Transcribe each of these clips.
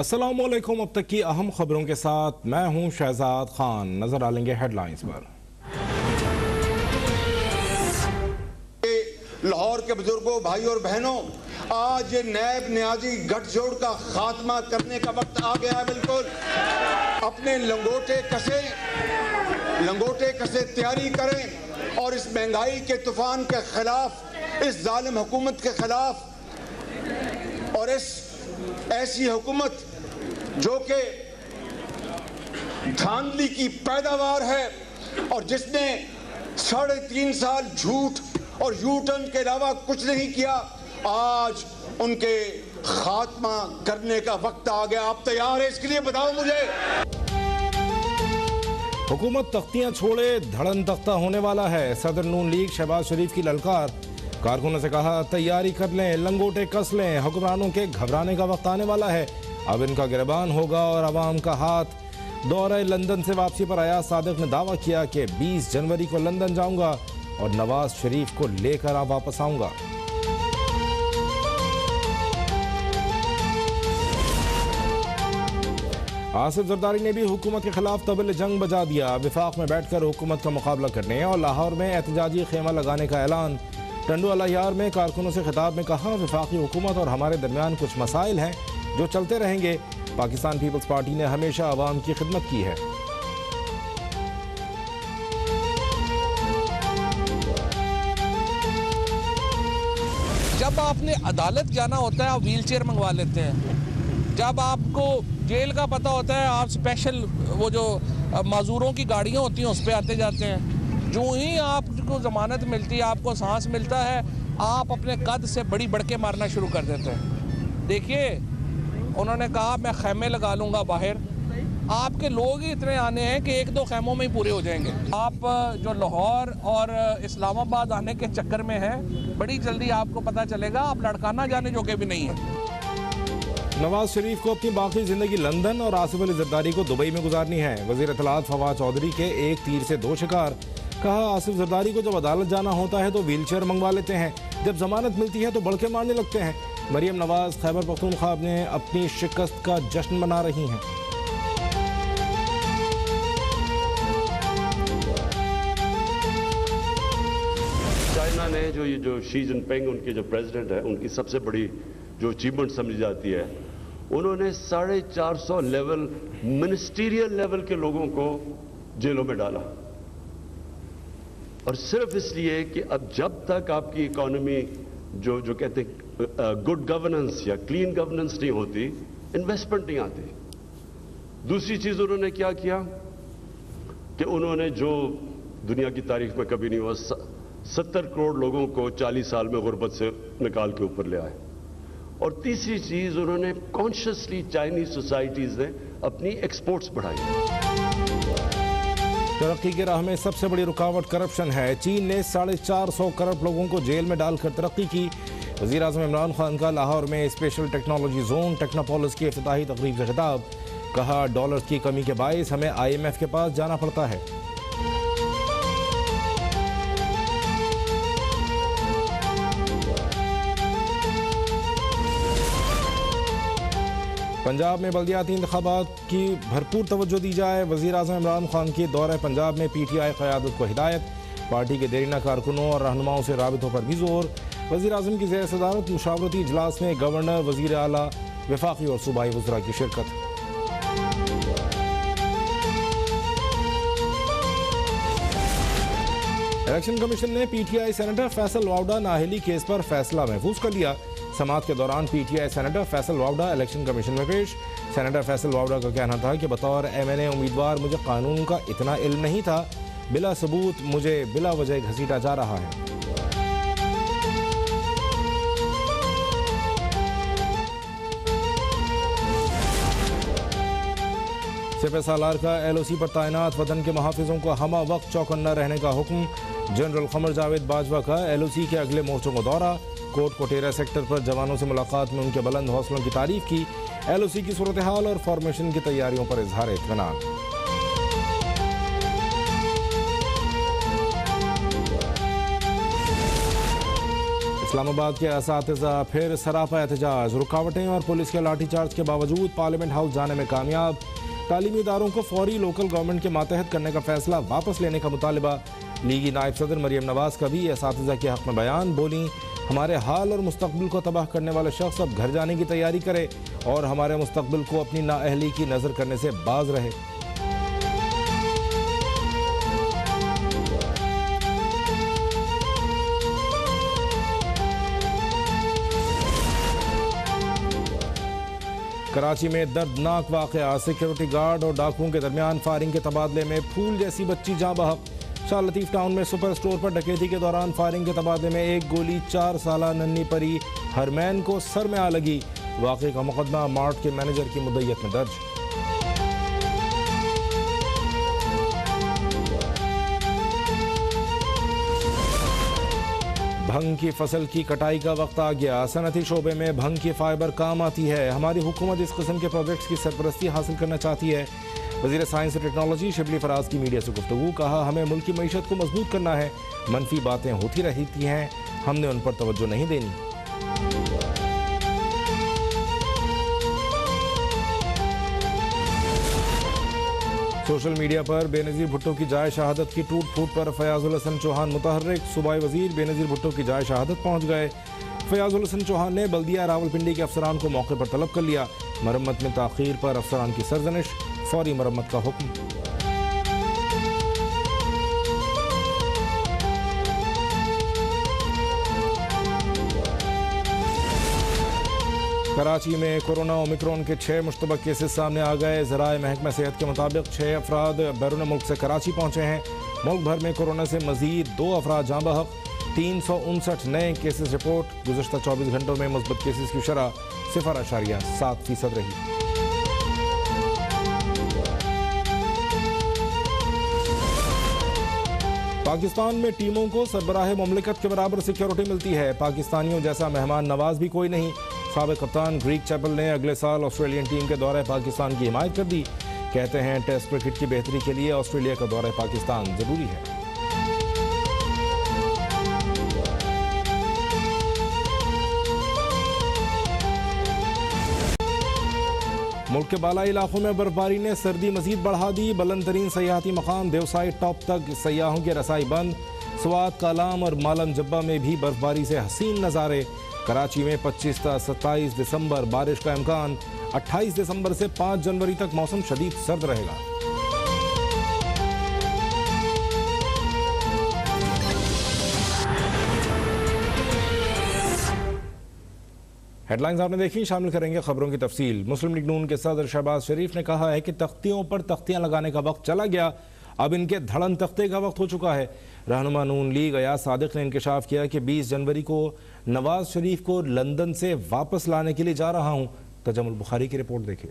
अस्सलामुअलैकुम। अब तक की अहम खबरों के साथ मैं हूं शहजाद खान। नजर डालेंगे हेडलाइंस पर। लाहौर के बुजुर्गों, भाई और बहनों, आज ये नैब न्याजी गठजोड़ का खात्मा करने का वक्त आ गया है। बिल्कुल अपने लंगोटे कसे तैयारी करें और इस महंगाई के तूफान के खिलाफ, इस जालिम हुकूमत के खिलाफ, और इस ऐसी हुकूमत जो कि धांधली की पैदावार है और जिसने 3.5 साल झूठ और यू टर्न के अलावा कुछ नहीं किया, आज उनके खात्मा करने का वक्त आ गया। आप तैयार है इसके लिए? बताओ मुझे। हुकूमत तख्तियां छोड़े, धड़न तख्ता होने वाला है। सदर नून लीग शहबाज शरीफ की ललकार। कारकुनों से कहा तैयारी कर लें, लंगोटे कस लें, हुक्मरानों के घबराने का वक्त आने वाला है। अब इनका गिरबान होगा और अवाम का हाथ। दौरे लंदन से वापसी पर अयाज सादिक ने दावा किया कि 20 जनवरी को लंदन जाऊंगा और नवाज शरीफ को लेकर वापस आऊंगा। आसिफ जरदारी ने भी हुकूमत के खिलाफ तबल जंग बजा दिया। विफाक में बैठकर हुकूमत का मुकाबला करने और लाहौर में एहतजाजी खेमा लगाने का ऐलान। टंडू अलायार में कारकुनों से खिताब में कहा विफाकी हुकूमत और हमारे दरमियान कुछ मसाइल हैं जो चलते रहेंगे। पाकिस्तान पीपल्स पार्टी ने हमेशा अवाम की खिदमत की है। जब आपने अदालत जाना होता है आप व्हील चेयर मंगवा लेते हैं। जब आपको जेल का पता होता है आप स्पेशल वो जो माजूरों की गाड़ियाँ होती हैं उस पर आते जाते हैं। जो ही आपको ज़मानत मिलती है, आपको सांस मिलता है, आप अपने कद से बड़ी बढ़के मारना शुरू कर देते हैं। देखिए, उन्होंने कहा मैं खैमे लगा लूँगा बाहर। आपके लोग ही इतने आने हैं कि 1-2 खैमों में ही पूरे हो जाएंगे। आप जो लाहौर और इस्लामाबाद आने के चक्कर में हैं, बड़ी जल्दी आपको पता चलेगा आप लड़काना जाने जोगे भी नहीं हैं। नवाज शरीफ को अपनी बाकी जिंदगी लंदन और आसिफ अली जरदारी को दुबई में गुजारनी है। वजीर इत्तलात फवाद चौधरी के एक तीर से 2 शिकार। कहा आसिफ जरदारी को जब अदालत जाना होता है तो व्हील चेयर मंगवा लेते हैं, जब जमानत मिलती है तो बढ़के मारने लगते हैं। मरियम नवाज खैबर पख्तूनख्वा में अपनी शिकस्त का जश्न मना रही हैं। चाइना ने जो शी जिनपिंग उनके जो प्रेसिडेंट है, उनकी सबसे बड़ी जो अचीवमेंट समझी जाती है, उन्होंने 450 लेवल मिनिस्टीरियल लेवल के लोगों को जेलों में डाला। और सिर्फ इसलिए कि अब जब तक आपकी इकोनॉमी जो कहते हैं गुड गवर्नेंस या क्लीन गवर्नेंस नहीं होती, इन्वेस्टमेंट नहीं आती। दूसरी चीज उन्होंने क्या किया कि उन्होंने जो दुनिया की तारीख में कभी नहीं हुआ, 70 करोड़ लोगों को 40 साल में गुर्बत से निकाल के ऊपर ले आए। और तीसरी चीज उन्होंने कॉन्शियसली चाइनीज सोसाइटीज ने अपनी एक्सपोर्ट्स बढ़ाई। तरक्की की राह में सबसे बड़ी रुकावट करप्शन है। चीन ने 450 करोड़ लोगों को जेल में डालकर तरक्की की। वज़ीर आज़म इमरान खान का लाहौर में स्पेशल टेक्नोलॉजी जोन टेक्नोपोलिस की इफ्तिताही तकरीब से खिताब। कहा डॉलर की कमी के बायस हमें IMF के पास जाना पड़ता है। पंजाब में बल्दियाती इंतखाबात की भरपूर तवज्जो दी जाए। वज़ीर आज़म इमरान खान की दौरे पंजाब में PTI क़यादत को हिदायत। पार्टी के देरीना कारकुनों और रहनुमाओं से राबितों पर भी जोर। वज़ीर आज़म की ज़ेर सदारत मुशावरती इजलास में गवर्नर, वज़ीर आला, वफाकी और सूबाई वज़रा की शिरकत। इलेक्शन कमीशन ने PTI सेनेटर फैसल वावडा नाअहली केस पर फैसला महफूज कर लिया। समाअत के दौरान PTI senator Faisal Vawda election commission में पेश। सेनेटर फैसल वावडा का कहना था कि बतौर MNA उम्मीदवार मुझे कानून का इतना इल्म नहीं था, बिला सबूत मुझे बिला वजह घसीटा जा रहा है। सिपह सालार का LOC पर तैनात वतन के मुहाफिजों को हमा वक्त चौकन्ना रहने का हुक्म। जनरल कमर जावेद बाजवा का LOC के अगले मोर्चों को दौरा। कोट कोटेरा सेक्टर पर जवानों से मुलाकात में उनके बुलंद हौसलों की तारीफ की। LOC की सूरत हाल और फॉर्मेशन की तैयारियों पर इजहार इत्मीनान। इस्लामाबाद के असातिज़ा फिर सरापा एहतजाज, रुकावटें और पुलिस के लाठीचार्ज के बावजूद पार्लियामेंट हाउस जाने में कामयाब। तालीमी इदारों को फौरी लोकल गवर्नमेंट के मातहत करने का फैसला वापस लेने का मुतालबा। लीगी नायब सदर मरियम नवाज का भी असातिज़ा के हक़ में बयान, बोली हमारे हाल और मुस्तकबिल को तबाह करने वाले शख्स अब घर जाने की तैयारी करे और हमारे मुस्तकबिल को अपनी नाअहली की नज़र करने से बाज रहे। कराची में दर्दनाक वाक़या, सिक्योरिटी गार्ड और डाकुओं के दरमियान फायरिंग के तबादले में फूल जैसी बच्ची जाँ बहक। शाह लतीफ़ टाउन में सुपर स्टोर पर डकैती के दौरान फायरिंग के तबादले में एक गोली 4 साला नन्ही परी हरमैन को सर में आ लगी। वाक़े का मुकदमा मार्ट के मैनेजर की मुद्दइयत में दर्ज। भंग की फसल की कटाई का वक्त आ गया, सनती शोबे में भंग की फाइबर काम आती है। हमारी हुकूमत इस किस्म के प्रोजेक्ट्स की सरपरस्ती हासिल करना चाहती है। वज़ीर साइंस और टेक्नोलॉजी शिबली फराज की मीडिया से गुफ्तगू, कहा हमें मुल्क की मईशत को मजबूत करना है। मनफी बातें होती रहती हैं, हमने उन पर तवज्जो नहीं देनी। सोशल मीडिया पर बेनज़ीर भुट्टो की जाए शहादत की टूट फूट पर फयाजुल हसन चौहान मुतहर्रिक। सूबाई वजीर बेनज़ीर भुट्टो की जाए शहादत पहुँच गए। फयाजुल हसन चौहान ने बल्दिया रावलपिंडी के अफसरान को मौके पर तलब कर लिया। मरम्मत में ताख़ीर पर अफसरान की सरजनिश, फौरी मरम्मत का हुक्म। कराची में कोरोना ओमिक्रॉन के 6 मुश्तबा केसेस सामने आ गए। ज़राए महकमा सेहत के मुताबिक 6 अफराद बैरून मुल्क से कराची पहुँचे हैं। मुल्क भर में कोरोना से मजीद 2 अफराद जाँ बहक। 359 नए केसेस रिपोर्ट। गुज़श्ता 24 घंटों में मुस्बत केसेस की शरह 0.7% रही। पाकिस्तान में टीमों को सरबराह मुमलिकत के बराबर सिक्योरिटी मिलती है। पाकिस्तानियों जैसा मेहमान नवाज भी कोई नहीं। साबिक़ कप्तान ग्रीक चैपल ने अगले साल ऑस्ट्रेलियन टीम के दौरे पाकिस्तान की हिमायत कर दी। कहते हैं टेस्ट क्रिकेट की बेहतरी के लिए ऑस्ट्रेलिया का दौरे पाकिस्तान जरूरी है। मुल्क के बालाई इलाकों में बर्फबारी ने सर्दी मजीद बढ़ा दी। बुलंद तरीन सयाहती मकाम देवसाई टॉप तक सयाहों की रसाई बंद। स्वात, कालाम और मालम जब्बा में भी बर्फबारी से हसीन नज़ारे। कराची में 25 से 27 दिसंबर बारिश का इम्कान। 28 दिसंबर से 5 जनवरी तक मौसम शदीद सर्द रहेगा। हेडलाइंस आपने देखी, शामिल करेंगे खबरों की तफसील। मुस्लिम लीग नून के सदर शहबाज शरीफ ने कहा है कि तख्तियों पर तख्तियां लगाने का वक्त चला गया, अब इनके धड़न तख्ते का वक्त हो चुका है। रहनुमा नून लीग अयाज सादिक ने इंकशाफ किया कि 20 जनवरी को नवाज शरीफ को लंदन से वापस लाने के लिए जा रहा हूँ। तजमुल बुखारी की रिपोर्ट देखिए।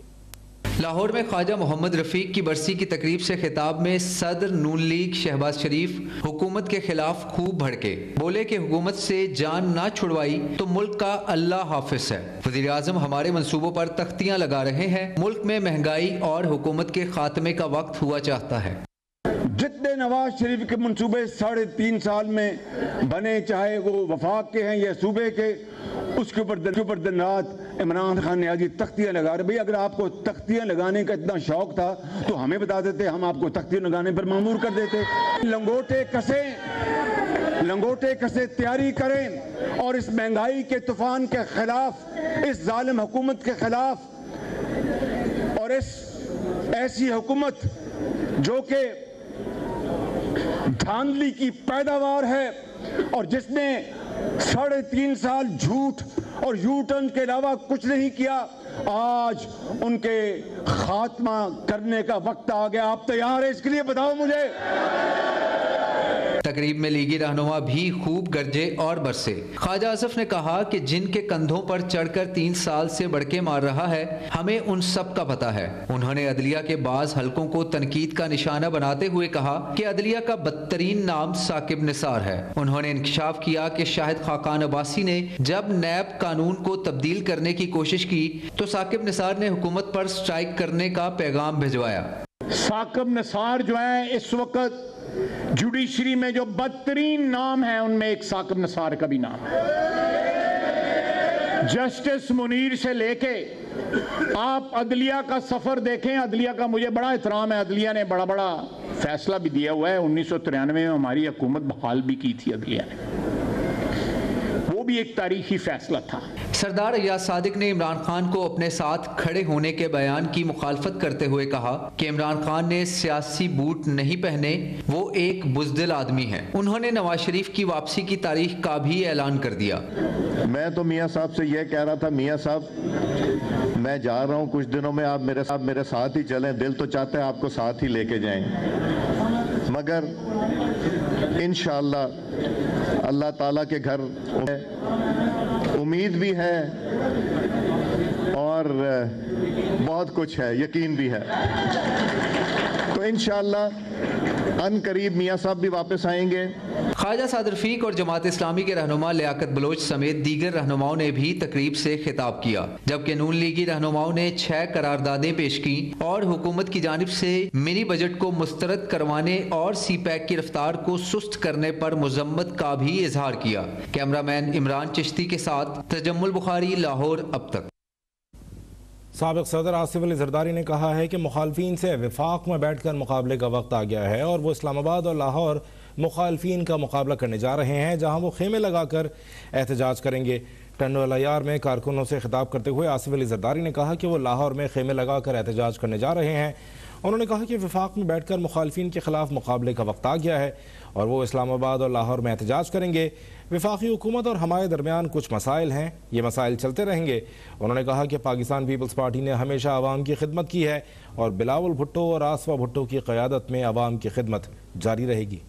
लाहौर में ख्वाजा मोहम्मद रफ़ीक की बरसी की तकरीब से खिताब में सदर नून लीग शहबाज शरीफ हुकूमत के खिलाफ खूब भड़के। बोले कि हुकूमत से जान ना छुड़वाई तो मुल्क का अल्लाह हाफिज है। वज़ीर आज़म हमारे मंसूबों पर तख्तियां लगा रहे हैं। मुल्क में महंगाई और हुकूमत के खात्मे का वक्त हुआ चाहता है। जितने नवाज शरीफ के मंसूबे 3.5 साल में बने, चाहे वो वफाक के हैं या सूबे के, उसके ऊपर दिन रात इमरान खान ने आज तख्तियां लगा रहे। भाई अगर आपको तख्तियां लगाने का इतना शौक था तो हमें बता देते, हम आपको तख्तियां लगाने पर मामूर कर देते। लंगोटे कसे तैयारी करें और इस महंगाई के तूफान के खिलाफ, इस जालिम हुकूमत के खिलाफ, और इस ऐसी हुकूमत जो कि धांधली की पैदावार है और जिसने 3.5 साल झूठ और यू टर्न के अलावा कुछ नहीं किया, आज उनके खात्मा करने का वक्त आ गया। आप तैयार है इसके लिए? बताओ मुझे। तकरीब में लीगी रहनुमा भी खूब गरजे और बरसे। ख्वाजा आसिफ ने कहा कि जिनके कंधों पर चढ़कर 3 साल से बड़के मार रहा है, हमें उन सब का पता है। उन्होंने अदलिया के बाज हलकों को तनकीद का निशाना बनाते हुए कहा कि अदलिया का बदतरीन नाम साकिब निसार है। उन्होंने इंकशाफ किया कि शाहिद खाकान अब्बासी ने जब नैब कानून को तब्दील करने की कोशिश की तो साकिब निसार ने हुकूमत पर स्ट्राइक करने का पैगाम भिजवाया। साकिब निसार जो है इस वक्त जुडिशरी में जो बदतरीन नाम है उनमें एक साकिब निसार का भी नाम है। जस्टिस मुनीर से लेके आप अदलिया का सफर देखें। अदलिया का मुझे बड़ा एहतराम है, अदलिया ने बड़ा बड़ा फैसला भी दिया हुआ है। 1993 में हमारी हुकूमत बहाल भी की थी अदलिया ने, वो भी एक तारीखी फैसला था। सरदार अय्याज सादिक ने इमरान खान को अपने साथ खड़े होने के बयान की मुखालफत करते हुए कहा कि इमरान खान ने सियासी बूट नहीं पहने, वो एक बुज़दिल आदमी है। उन्होंने नवाज शरीफ की वापसी की तारीख का भी ऐलान कर दिया। मैं तो मियाँ साहब से यह कह रहा था, मियाँ साहब मैं जा रहा हूँ कुछ दिनों में, आप मेरे साथ ही चलें। दिल तो चाहता है आपको साथ ही लेके जाएं, मगर इंशाअल्लाह अल्लाह ताला के घर उम्मीद भी है और बहुत कुछ है, यकीन भी है। तो इंशाअल्लाह अनकरीब मियाँ साहब भी वापस आएंगे। ख्वाजा साद रफीक और जमात इस्लामी के रहनुमा लियाकत बलोच समेत दीगर रहनुमाओं ने भी तकरीब से खिताब किया, जबकि नून लीगी रहनुमाओं ने 6 करारदादें पेश की और हुकूमत की जानिब से मिनी बजट को मुस्तरद करवाने और सी पैक की रफ्तार को सुस्त करने पर मुजम्मत का भी इजहार किया। कैमरामैन इमरान चिश्ती के साथ तजम्मुल बुखारी, लाहौर। अब तक साबिक सदर आसिफ अली जरदारी ने कहा है कि मुखालफीन से विफाक में बैठकर मुकाबले का वक्त आ गया है और वो इस्लामाबाद और लाहौर मुखालफीन का मुकाबला करने जा रहे हैं, जहां वो खेमे लगाकर एहतजाज करेंगे। टंडोल अयार में कारकुनों से खिताब करते हुए आसिफ अली जरदारी ने कहा कि वो लाहौर में खेमे लगाकर एहतजाज करने जा रहे हैं। उन्होंने कहा कि विफाक में बैठकर मुखालफीन के खिलाफ मुकाबले का वक्त आ गया है और वो इस्लामाबाद और लाहौर में एहतजाज करेंगे। विफाकी हुकूमत और हमारे दरमियान कुछ मसाइल हैं, ये मसाइल चलते रहेंगे। उन्होंने कहा कि पाकिस्तान पीपल्स पार्टी ने हमेशा आवाम की खिदमत की है और बिलावल भुट्टो और आसफा भुट्टो की क़यादत में आवाम की खिदमत जारी रहेगी।